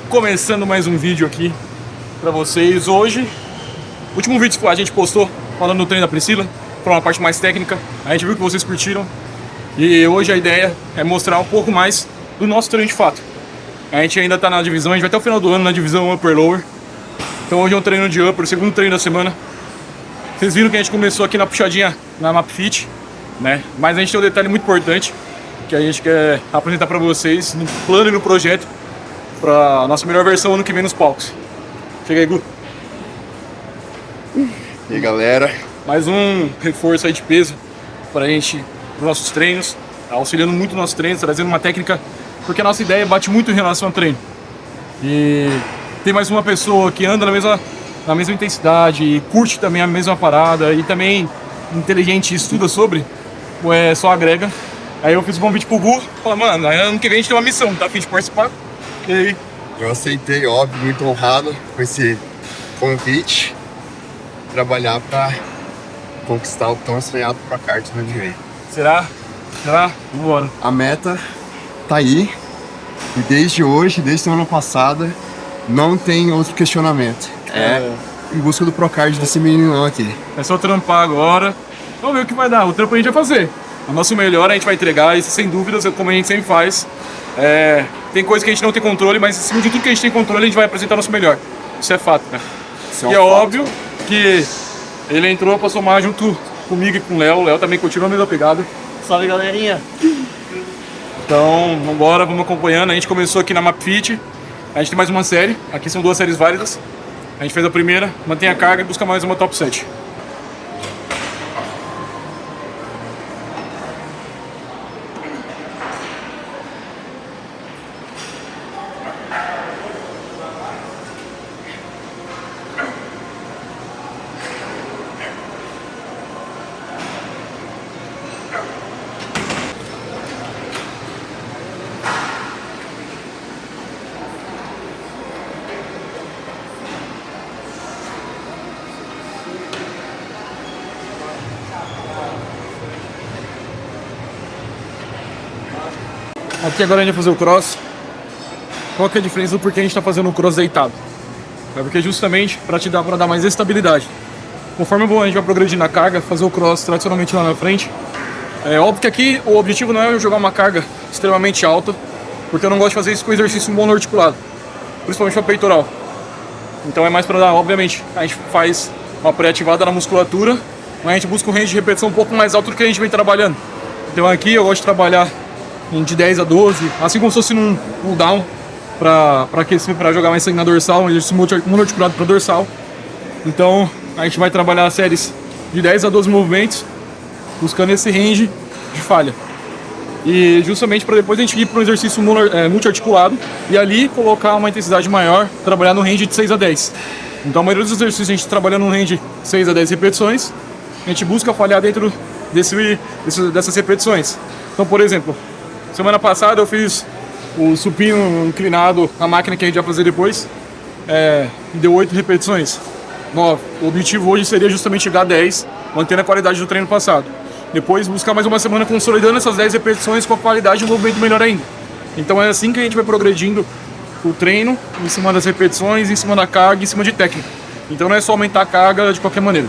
Começando mais um vídeo aqui pra vocês. Hoje, o último vídeo que a gente postou falando do treino da Priscila, foi uma parte mais técnica. A gente viu que vocês curtiram. E hoje a ideia é mostrar um pouco mais do nosso treino de fato. A gente ainda tá na divisão, a gente vai até o final do ano na divisão Upper Lower. Então hoje é um treino de Upper, o segundo treino da semana. Vocês viram que a gente começou aqui na puxadinha na MapFit, né? Mas a gente tem um detalhe muito importante que a gente quer apresentar pra vocês no plano e no projeto pra nossa melhor versão ano que vem nos palcos. Chega aí, Gu. E aí, galera? Mais um reforço aí de peso pra gente, pros nossos treinos, auxiliando muito nossos treinos, trazendo uma técnica, porque a nossa ideia bate muito em relação ao treino. E tem mais uma pessoa que anda na mesma intensidade e curte também a mesma parada e também inteligente e estuda sobre, só agrega. Aí eu fiz um convite pro Gu, falei, mano, ano que vem a gente tem uma missão, tá a fim de participar? E aí? Eu aceitei, óbvio, muito honrado com esse convite, trabalhar pra conquistar o tão sonhado pra kart no ano que vem. Será? Será? Vambora. A meta tá aí, e desde hoje, desde o ano passado, não tem outro questionamento. É em busca do Procard desse meninão aqui. É só trampar agora. Vamos ver o que vai dar. O trampo a gente vai fazer. O nosso melhor a gente vai entregar, isso sem dúvidas, como a gente sempre faz. Tem coisas que a gente não tem controle, mas acima de tudo que a gente tem controle, a gente vai apresentar o nosso melhor. Isso é fato, né? É um e é fato. óbvio que ele entrou pra somar junto comigo e com o Léo. O Léo também continua a mesma pegada. Salve, galerinha! Então, vambora, vamos acompanhando. A gente começou aqui na MapFit. A gente tem mais uma série. Aqui são 2 séries válidas. A gente fez a primeira, mantém a carga e busca mais uma top 7. Aqui agora a gente vai fazer o cross. Qual que é a diferença do porquê a gente está fazendo o cross deitado? É porque justamente para dar mais estabilidade. Conforme a gente vai progredir na carga, fazer o cross tradicionalmente lá na frente. É óbvio que aqui o objetivo não é eu jogar uma carga extremamente alta, porque eu não gosto de fazer isso com exercício monoarticulado, principalmente para peitoral. Então é mais para dar, obviamente, a gente faz uma pré-ativada na musculatura, mas a gente busca um range de repetição um pouco mais alto do que a gente vem trabalhando. Então aqui eu gosto de trabalhar de 10 a 12, assim como se fosse num down, para jogar mais sangue na dorsal, um exercício monoarticulado para dorsal. Então a gente vai trabalhar séries de 10 a 12 movimentos, buscando esse range de falha. E justamente para depois a gente ir para um exercício multiarticulado e ali colocar uma intensidade maior, trabalhar no range de 6 a 10. Então a maioria dos exercícios a gente trabalha no range de 6 a 10 repetições, a gente busca falhar dentro dessas repetições. Então, por exemplo, semana passada eu fiz o supino inclinado, a máquina que a gente vai fazer depois, deu 8 repetições, 9. O objetivo hoje seria justamente chegar a 10, mantendo a qualidade do treino passado. Depois buscar mais uma semana consolidando essas 10 repetições com a qualidade do movimento melhor ainda. Então é assim que a gente vai progredindo o treino, em cima das repetições, em cima da carga, em cima de técnica. Então não é só aumentar a carga de qualquer maneira.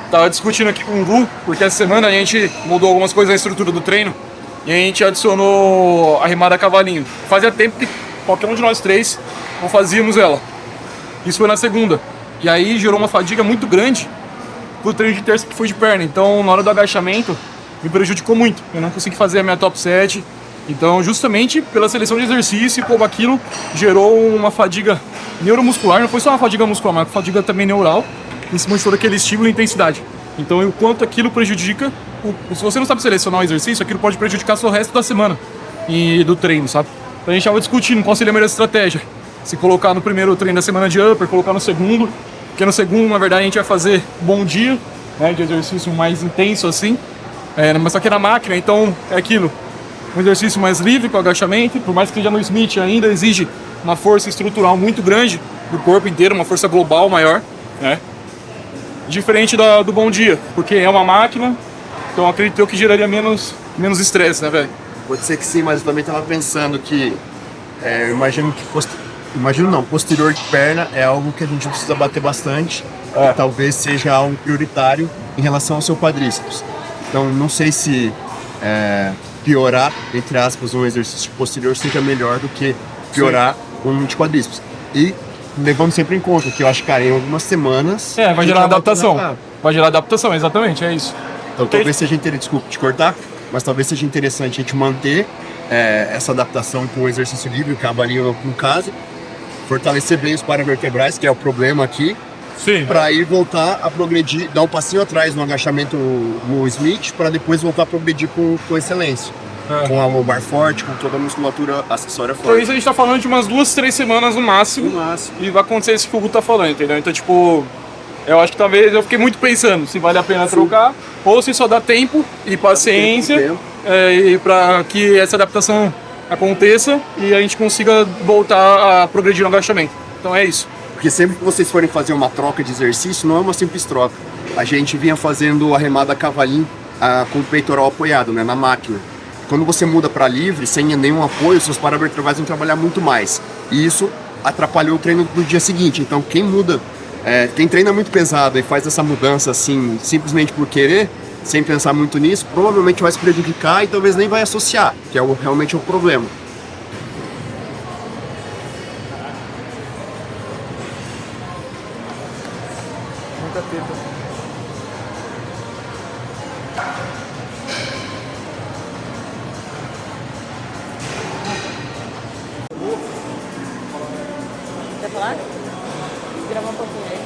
Tava discutindo aqui com o Gu, porque essa semana a gente mudou algumas coisas na estrutura do treino e a gente adicionou a remada a cavalinho. Fazia tempo que qualquer um de nós três não fazíamos ela. Isso foi na segunda. E aí gerou uma fadiga muito grande pro treino de terça que foi de perna. Então na hora do agachamento me prejudicou muito. Eu não consegui fazer a minha top 7. Então justamente pela seleção de exercício e como aquilo gerou uma fadiga neuromuscular. Não foi só uma fadiga muscular, mas uma fadiga também neural, em cima de todo aquele estímulo e intensidade. Então, o quanto aquilo prejudica, se você não sabe selecionar o exercício, aquilo pode prejudicar o seu resto da semana e do treino, sabe? Então a gente estava discutindo qual seria a melhor estratégia. Se colocar no primeiro treino da semana de upper, colocar no segundo, porque no segundo, na verdade, a gente vai fazer bom dia, né, de exercício mais intenso assim, mas só que na máquina, então é aquilo. um exercício mais livre com agachamento, por mais que esteja no Smith ainda exige uma força estrutural muito grande do corpo inteiro, uma força global maior, né? Diferente do bom dia, porque é uma máquina, então acredito eu que geraria menos estresse, né, velho? Pode ser que sim, mas eu também estava pensando que eu imagino que posterior de perna é algo que a gente precisa bater bastante, e talvez seja algo prioritário em relação ao seu quadríceps. Então não sei se piorar, entre aspas, um exercício posterior seja melhor do que piorar um de quadríceps. E levando sempre em conta que eu acho que, cara, em algumas semanas... vai gerar adaptação. Vai gerar adaptação, exatamente, é isso. Então talvez seja interessante, desculpa te cortar, mas talvez seja interessante a gente manter essa adaptação com o exercício livre, o cavalinho no caso, fortalecer bem os paravertebrais, que é o problema aqui, para ir voltar a progredir, dar um passinho atrás no agachamento no Smith, para depois voltar a progredir com excelência. Com a lombar forte, com toda a musculatura acessória forte. Por isso a gente tá falando de umas 2-3 semanas no máximo. E vai acontecer isso que o Hugo tá falando, entendeu? Então, tipo, eu acho que talvez eu fiquei muito pensando se vale a pena trocar ou se só dá tempo e paciência e para que essa adaptação aconteça e a gente consiga voltar a progredir no agachamento. Então é isso. Porque sempre que vocês forem fazer uma troca de exercício, não é uma simples troca. A gente vinha fazendo a remada cavalinho com o peitoral apoiado, né, na máquina. Quando você muda para livre, sem nenhum apoio, seus paravertebrais vão trabalhar muito mais. E isso atrapalhou o treino do dia seguinte. Então quem muda, quem treina muito pesado e faz essa mudança assim, simplesmente por querer, sem pensar muito nisso, provavelmente vai se prejudicar e talvez nem vai associar, que é realmente o problema. Muita teta. Quer falar? Gravar um pouquinho aí.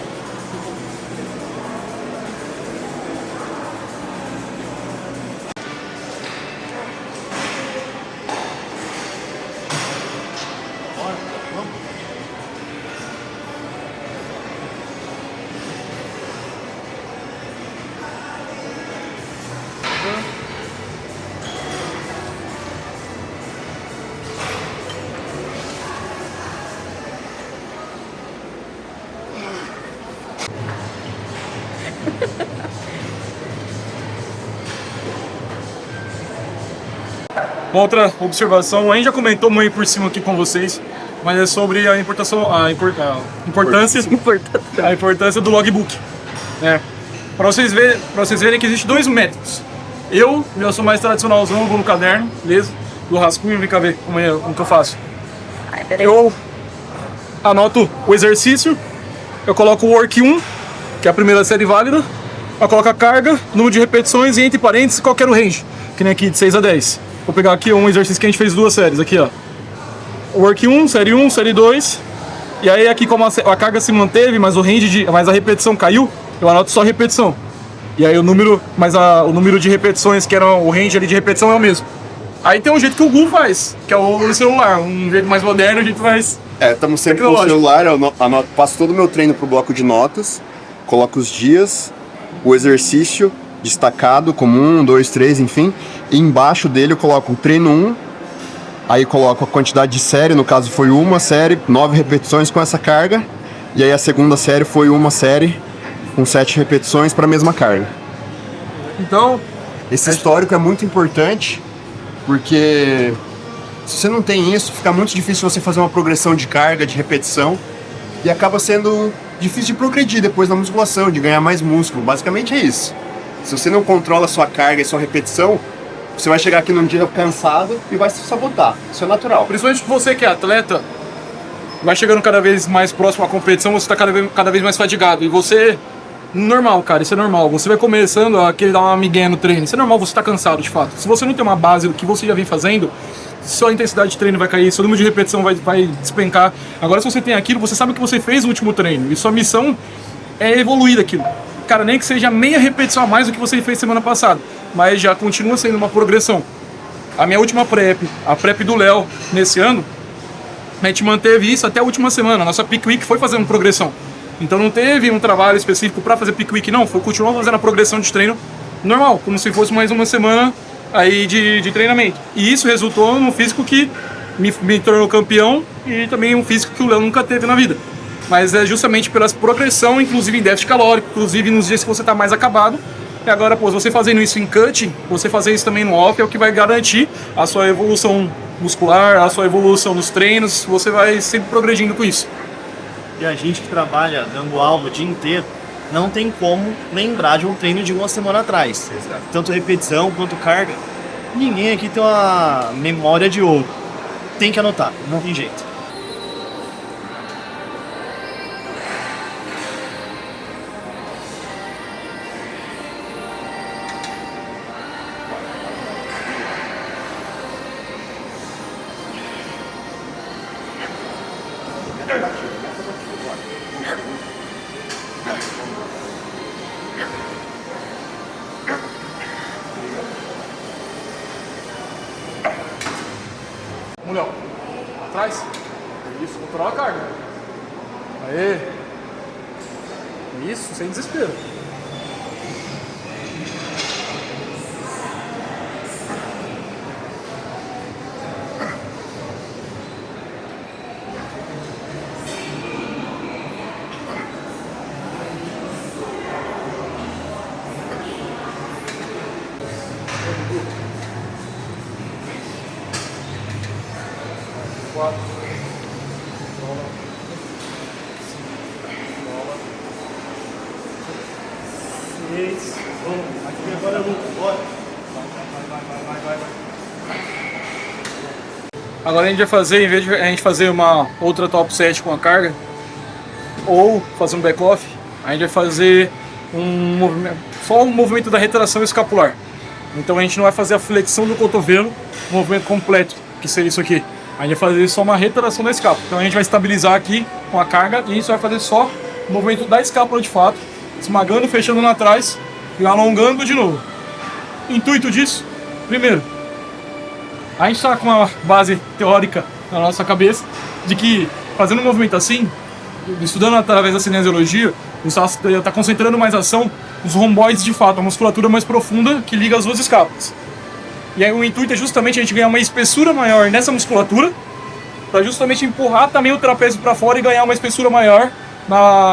Uma outra observação, a gente já comentou meio por cima aqui com vocês, mas é sobre a importância do logbook. Para vocês verem que existem dois métodos. Eu já sou mais tradicionalzão, vou no caderno, beleza? Do rascunho, vem cá ver como que eu faço. Eu anoto o exercício, eu coloco o work 1, que é a primeira série válida, eu coloco a carga, número de repetições e entre parênteses qualquer o range, que nem aqui de 6 a 10. Vou pegar aqui um exercício que a gente fez 2 séries, aqui ó. Work 1, série 2, e aí aqui como a carga se manteve, mas mas a repetição caiu, eu anoto só a repetição. E aí o número de repetições, que era o range ali de repetição, é o mesmo. Aí tem um jeito que o Google faz, que é o celular, um jeito mais moderno, a gente faz... Estamos sempre com o celular, eu passo todo o meu treino pro bloco de notas, coloco os dias, o exercício destacado, como 1, 2, 3, enfim, e embaixo dele eu coloco o treino 1, aí coloco a quantidade de série, no caso foi uma série, 9 repetições com essa carga, e aí a segunda série foi uma série com 7 repetições para a mesma carga. Então, esse histórico é muito importante, porque se você não tem isso, fica muito difícil você fazer uma progressão de carga, de repetição, e acaba sendo difícil de progredir depois na musculação, de ganhar mais músculo. Basicamente é isso. Se você não controla a sua carga e sua repetição, você vai chegar aqui num dia cansado e vai se sabotar. Isso é natural. Principalmente você que é atleta, vai chegando cada vez mais próximo à competição, você está cada vez mais fadigado. E você, normal, cara, isso é normal. Você vai começando a querer dar uma migué no treino. Isso é normal, você tá cansado, de fato. Se você não tem uma base do que você já vem fazendo, sua intensidade de treino vai cair, seu número de repetição vai despencar. Agora, se você tem aquilo, você sabe o que você fez no último treino. E sua missão é evoluir daquilo. Cara, nem que seja meia repetição a mais do que você fez semana passada, mas já continua sendo uma progressão. A minha última prep, a prep do Léo, nesse ano, a gente manteve isso até a última semana. A nossa Peak Week foi fazendo progressão. Então não teve um trabalho específico para fazer Peak Week, não. Continuou fazendo a progressão de treino normal, como se fosse mais uma semana aí de treinamento. E isso resultou num físico que me tornou campeão e também um físico que o Léo nunca teve na vida. Mas é justamente pela progressão, inclusive em déficit calórico, inclusive nos dias que você está mais acabado. E agora, pô, você fazendo isso em cut, você fazer isso também no off é o que vai garantir a sua evolução muscular, a sua evolução nos treinos, você vai sempre progredindo com isso. E a gente que trabalha dando aula o dia inteiro, não tem como lembrar de um treino de uma semana atrás. Exato. Tanto repetição quanto carga. Ninguém aqui tem uma memória de ouro. Tem que anotar, não tem jeito. Mulher, atrás. Isso, controla a carga. Aê. Isso, sem desespero. Quatro. Bola. Cinco. Bola. Seis. Vamos. Aqui agora é luta. Bora. Vai. Agora a gente vai fazer, em vez de a gente fazer uma outra top set com a carga, ou fazer um back-off, a gente vai fazer um movimento, só um movimento da retração escapular. Então a gente não vai fazer a flexão do cotovelo, o movimento completo, que seria isso aqui. A gente vai fazer só uma retração da escápula. Então a gente vai estabilizar aqui com a carga e a gente vai fazer só o movimento da escápula de fato, esmagando, fechando lá atrás e alongando de novo. Intuito disso, primeiro, a gente está com uma base teórica na nossa cabeça de que fazendo um movimento assim, estudando através da cinesiologia, você está concentrando mais ação nos romboides de fato, a musculatura mais profunda que liga as duas escápulas. E aí o intuito é justamente a gente ganhar uma espessura maior nessa musculatura, para justamente empurrar também o trapézio para fora e ganhar uma espessura maior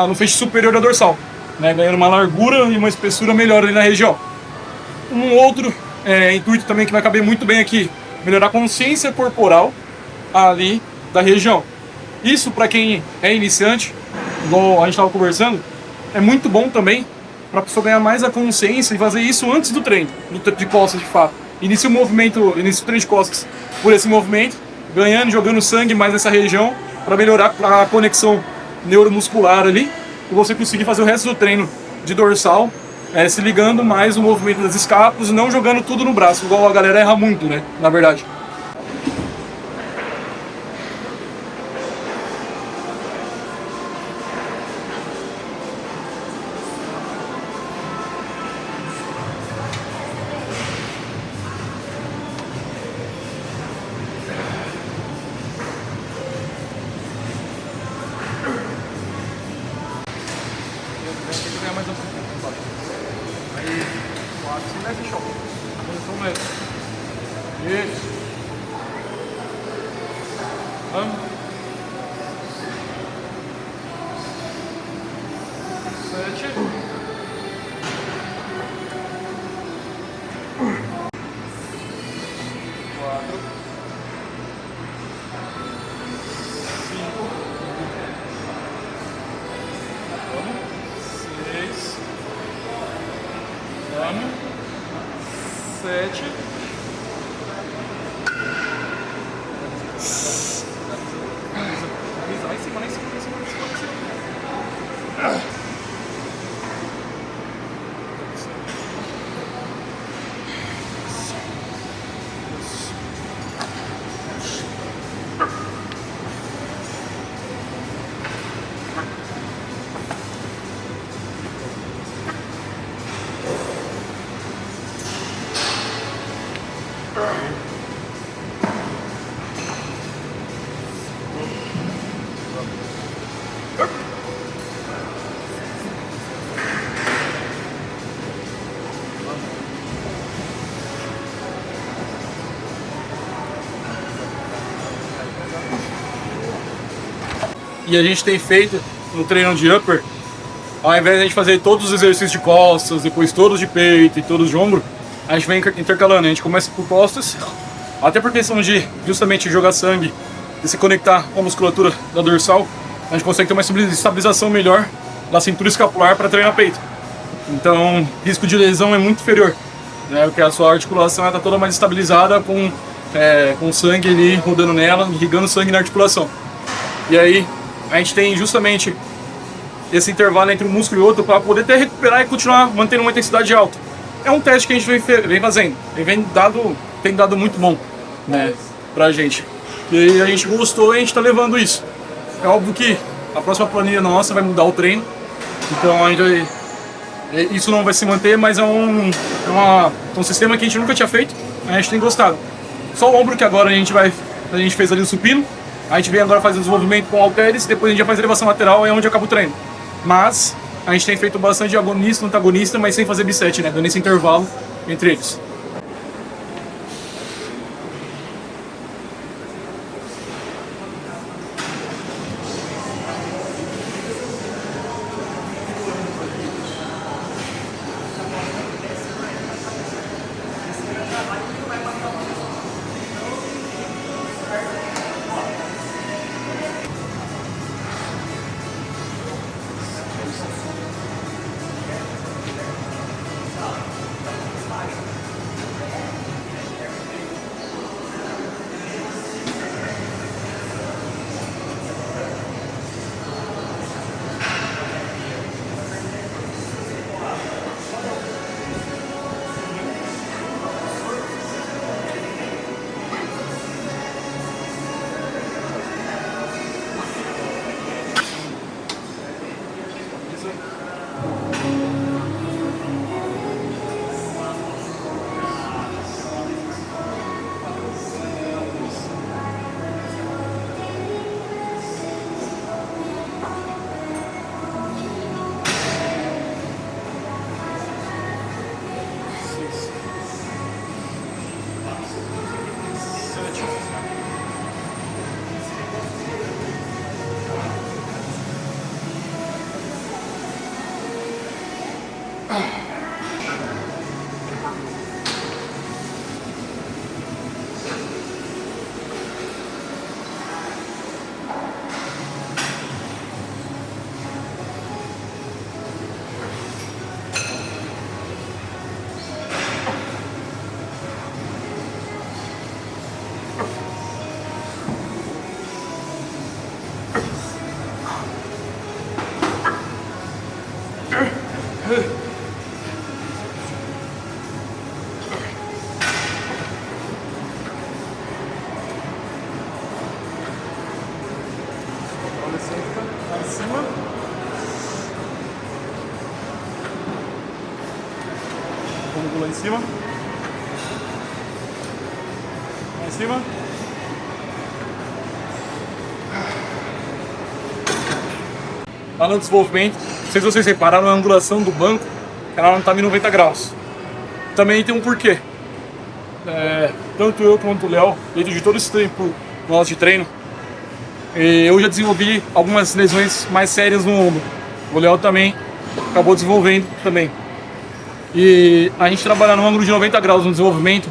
no feixe superior da dorsal, né? Ganhando uma largura e uma espessura melhor ali na região. Um outro intuito também que vai caber muito bem aqui, melhorar a consciência corporal ali da região. Isso para quem é iniciante, igual a gente estava conversando, é muito bom também para a pessoa ganhar mais a consciência e fazer isso antes do treino, de costas de fato. Inicia o treino de costas por esse movimento, ganhando, jogando sangue mais nessa região para melhorar a conexão neuromuscular ali e você conseguir fazer o resto do treino de dorsal se ligando mais no movimento das escápulas e não jogando tudo no braço, igual a galera erra muito, né, na verdade. Aí, 4, sem desce chão. Posição leve. Isso. Vamos. 7. 4. 5. Vamos. 6. Vamos. 7. Lá em cima, lá em cima, lá em cima, lá em cima, lá em cima. e a gente tem feito no treino de upper, ao invés de a gente fazer todos os exercícios de costas, depois todos de peito e todos de ombro, a gente vem intercalando. A gente começa por costas, até por questão de justamente jogar sangue e se conectar com a musculatura da dorsal, a gente consegue ter uma estabilização melhor da cintura escapular para treinar peito. Então, risco de lesão é muito inferior, né? Porque a sua articulação está toda mais estabilizada com sangue ali rodando nela, irrigando sangue na articulação. E aí, a gente tem justamente esse intervalo entre um músculo e outro para poder até recuperar e continuar mantendo uma intensidade alta. É um teste que a gente vem fazendo, e tem dado muito bom, né, pra gente. E aí a gente gostou e a gente tá levando isso. É óbvio que a próxima planilha nossa vai mudar o treino, então isso não vai se manter, mas é um sistema que a gente nunca tinha feito, a gente tem gostado. Só o ombro que agora a gente fez ali o supino, a gente vem agora fazer o desenvolvimento com halteres, depois a gente já faz elevação lateral, é onde acaba o treino. Mas a gente tem feito bastante agonista, antagonista, mas sem fazer bisete, né? Dando esse intervalo entre eles. Vamos lá em cima. Lá em cima. Lá no desenvolvimento, não sei se vocês repararam, a angulação do banco, ela não está em 90 graus. Também tem um porquê. Tanto eu quanto o Léo, dentro de todo esse tempo nosso de treino, eu já desenvolvi algumas lesões mais sérias no ombro. O Léo também acabou desenvolvendo também. E a gente trabalhar num ângulo de 90 graus no desenvolvimento,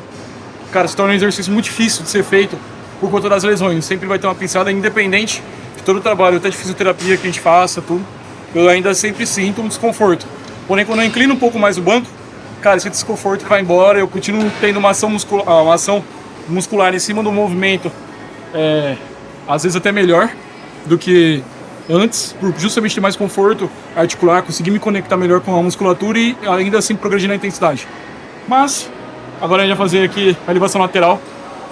cara, se torna um exercício muito difícil de ser feito por conta das lesões. Sempre vai ter uma pinçada, independente de todo o trabalho, até de fisioterapia que a gente faça, tudo. Eu ainda sempre sinto um desconforto. Porém, quando eu inclino um pouco mais o banco, cara, esse desconforto vai embora, eu continuo tendo uma ação muscular em cima do movimento, às vezes até melhor do que antes, por justamente ter mais conforto articular, conseguir me conectar melhor com a musculatura e ainda assim progredir na intensidade. Mas, agora a gente vai fazer aqui a elevação lateral,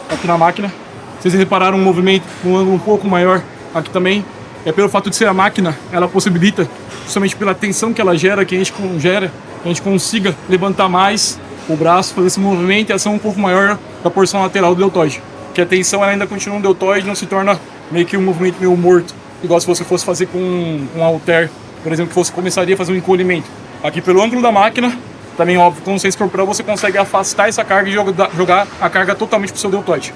aqui na máquina. Vocês repararam um movimento, um ângulo um pouco maior aqui também. É pelo fato de ser a máquina, ela possibilita, justamente pela tensão que ela gera, que a gente consiga levantar mais o braço, fazer esse movimento e ação um pouco maior da porção lateral do deltoide. Que a tensão ela ainda continua no deltoide, não se torna meio que um movimento meio morto, igual se você fosse fazer com um halter, por exemplo, que você começaria a fazer um encolhimento. Aqui pelo ângulo da máquina, também óbvio, com consciência corporal, você consegue afastar essa carga e jogar a carga totalmente para o seu deltoide.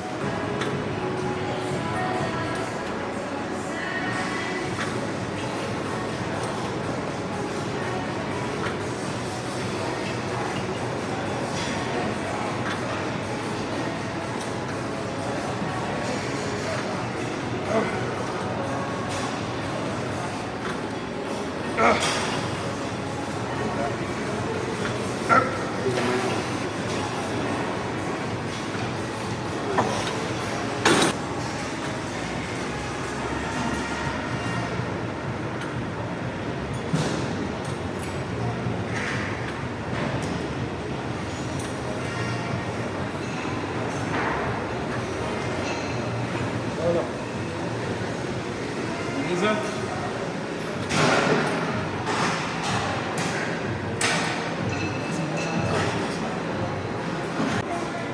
Beleza?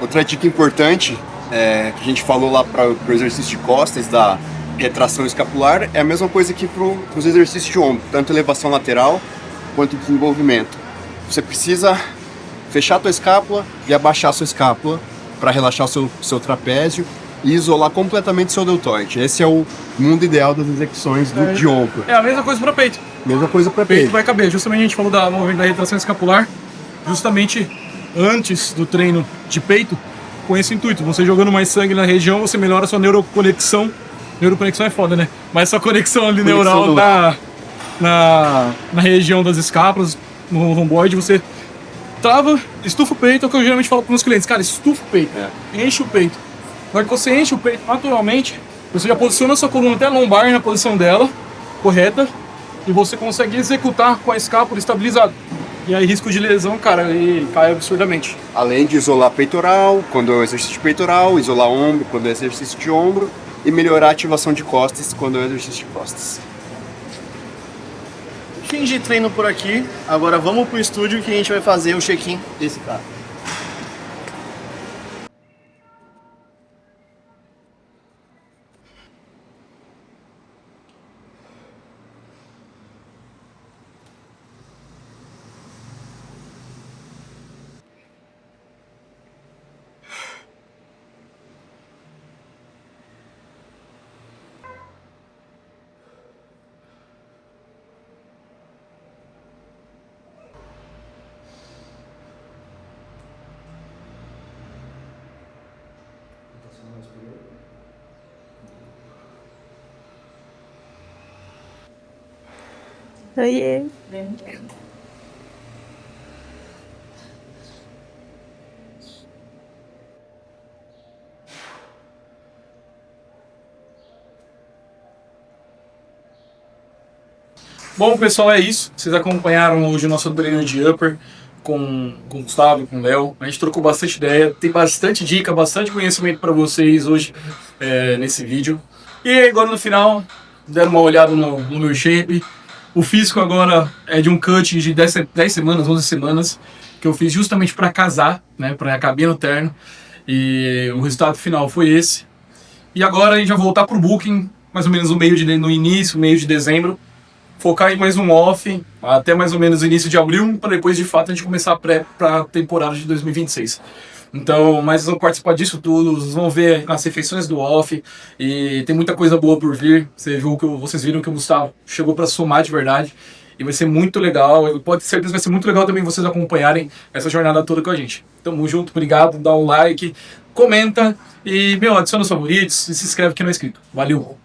Outra dica importante que a gente falou lá para o exercício de costas, da retração escapular, é a mesma coisa que para os exercícios de ombro, tanto elevação lateral quanto desenvolvimento. Você precisa fechar a tua escápula e abaixar a sua escápula para relaxar o seu trapézio e isolar completamente o seu deltoide. Esse é o mundo ideal das execuções de ombro. É a mesma coisa para peito. Mesma coisa para Peito peito. vai caber. Justamente a gente falou da movimento da retração escapular, justamente antes do treino de peito, com esse intuito. Você jogando mais sangue na região, você melhora a sua neuroconexão. Neuroconexão é foda, né? Mas sua conexão ali neural na região das escápulas, no romboide, você trava, estufa o peito. É o que eu geralmente falo para meus clientes. Cara, estufa o peito, enche o peito. Na hora que você enche o peito naturalmente, você já posiciona a sua coluna até lombar na posição dela, correta, e você consegue executar com a escápula estabilizada. E aí risco de lesão, cara, e cai absurdamente. Além de isolar peitoral, quando é o exercício de peitoral, isolar ombro, quando é o exercício de ombro, e melhorar a ativação de costas, quando é o exercício de costas. Fim de treino por aqui, agora vamos pro estúdio que a gente vai fazer o check-in desse cara. Oiê. Bom, pessoal, é isso. Vocês acompanharam hoje o nosso treino de upper com o Gustavo, com o Léo. A gente trocou bastante ideia, tem bastante dica, bastante conhecimento para vocês hoje nesse vídeo. E agora no final, deram uma olhada no meu shape. O físico agora é de um cut de 10 semanas, 11 semanas, que eu fiz justamente para casar, né, para caber no terno. E o resultado final foi esse. E agora a gente vai voltar pro booking, mais ou menos no início, meio de dezembro. Focar em mais um off, até mais ou menos o início de abril, para depois de fato a gente começar a pré para a temporada de 2026. Então, mas vocês vão participar disso tudo, vocês vão ver as refeições do off, e tem muita coisa boa por vir. Vocês viram que o Gustavo chegou para somar de verdade, e vai ser muito legal. Pode ter certeza que vai ser muito legal também vocês acompanharem essa jornada toda com a gente. Tamo junto, obrigado, dá um like, comenta, e, adiciona os favoritos e se inscreve aqui no inscrito. Valeu!